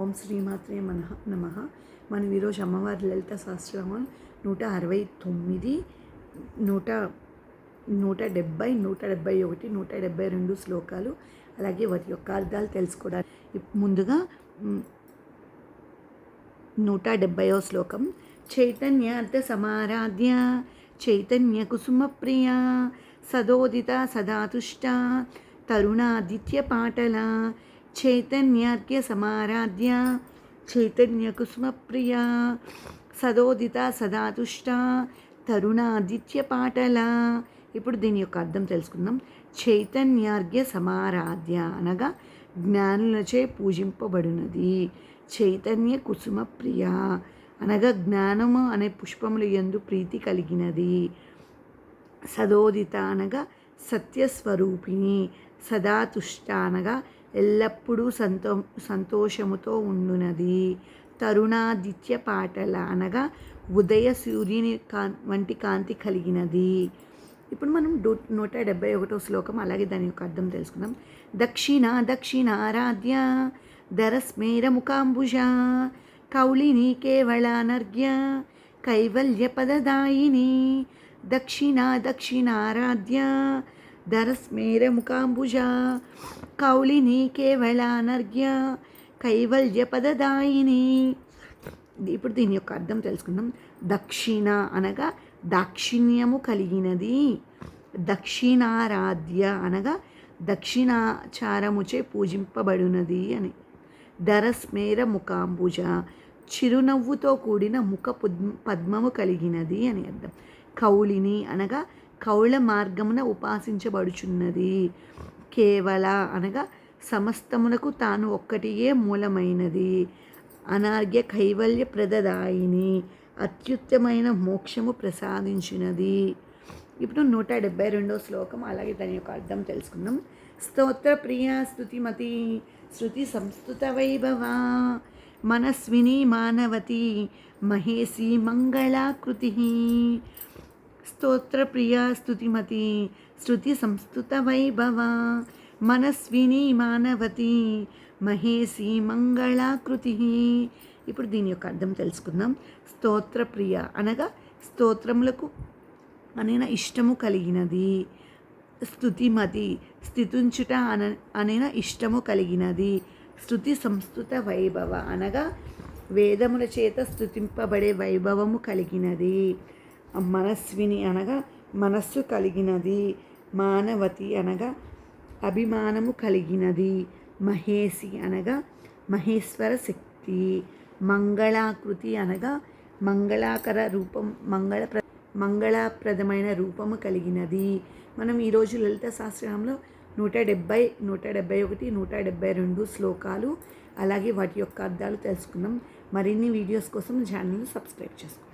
ఓం శ్రీమాత్రే నమః. మనం ఈరోజు అమ్మవారి లలిత సహస్రనామం 169, 170, 171, 172 శ్లోకాలు, అలాగే వాటి యొక్క అర్థాలు తెలుసుకోవడానికి ముందుగా 170వ శ్లోకం. చైతన్యార్థ సమారాధ్య చైతన్య కుసుమ ప్రియ సదోదిత సదాతుష్ట తరుణాదిత్య పాటల చైతన్యార్ఘ్య సమారాధ్య చైతన్య కుసుమ ప్రియ సదోదిత సదాతుష్ట తరుణాదిత్య పాటల. ఇప్పుడు దీని యొక్క అర్థం తెలుసుకుందాం. చైతన్యార్ఘ్య సమారాధ్య అనగా జ్ఞానులచే పూజింపబడినది. చైతన్య కుసుమ ప్రియ అనగా జ్ఞానము అనే పుష్పములు యందు ప్రీతి కలిగినది. సదోదిత అనగా సత్యస్వరూపిణి. సదాతుష్ట అనగా ఎల్లప్పుడూ సంతోషముతో ఉండునది. తరుణాదిత్య పాటల అనగా ఉదయ సూర్యుని వంటి కాంతి కలిగినది. ఇప్పుడు మనం 171వ శ్లోకం, అలాగే దాని యొక్క అర్థం తెలుసుకుందాం. దక్షిణారాధ్య ధరస్మేర ముఖాంబుజ కౌళిని కేవళానర్ఘ్య కైవల్య పదదాయిని. దక్షిణారాధ్య ధరస్మేర ముఖాంబుజ కౌళిని కేవళానర్ఘ్య కైవల్య పదదాయిని. ఇప్పుడు దీని యొక్క అర్థం తెలుసుకుందాం. దక్షిణ అనగా దాక్షిణ్యము కలిగినది. దక్షిణారాధ్య అనగా దక్షిణాచారముచే పూజింపబడినది అని. ధరస్మేర ముఖాంబుజ చిరునవ్వుతో కూడిన ముఖ పద్మము కలిగినది అని అర్థం. కౌళిని అనగా కౌళ మార్గమున ఉపాసించబడుచున్నది. కేవల అనగా సమస్తమునకు తాను ఒక్కటియే మూలమైనది. అనార్ఘ్య కైవల్య ప్రదదాయిని అత్యుత్తమైన మోక్షము ప్రసాదించినది. ఇప్పుడు 172వ శ్లోకం, అలాగే దాని యొక్క అర్థం తెలుసుకుందాం. స్తోత్ర ప్రియ స్తుతిమతి శృతి సంస్థుత వైభవ మనస్విని మానవతి మహేసి మంగళాకృతి. స్తోత్ర ప్రియ స్తుతిమతి శృతి సంస్థుత వైభవ మనస్విని మానవతి మహేసి మంగళాకృతి. ఇప్పుడు దీని యొక్క అర్థం తెలుసుకుందాం. స్తోత్ర ప్రియ అనగా స్తోత్రములకు అనిన ఇష్టము కలిగినది. స్తుతిమతి స్థితుంచుట అనిన ఇష్టము కలిగినది. స్తుతి సంస్థుత వైభవ అనగా వేదముల చేత స్తుతింపబడే వైభవము కలిగినది. మనస్విని అనగా మనస్సు కలిగినది. మానవతి అనగా అభిమానము కలిగినది. మహేసి అనగా మహేశ్వర శక్తి. మంగళాకృతి అనగా మంగళాకర రూపం, మంగళప్రదమైన రూపము కలిగినది. మనం ఈరోజు లలిత సహస్రనామంలో 170, 171, 172 శ్లోకాలు, అలాగే వాటి యొక్క అర్థాలు తెలుసుకున్నాం. మరిన్ని వీడియోస్ కోసం ఛానల్ని సబ్స్క్రైబ్ చేసుకోండి.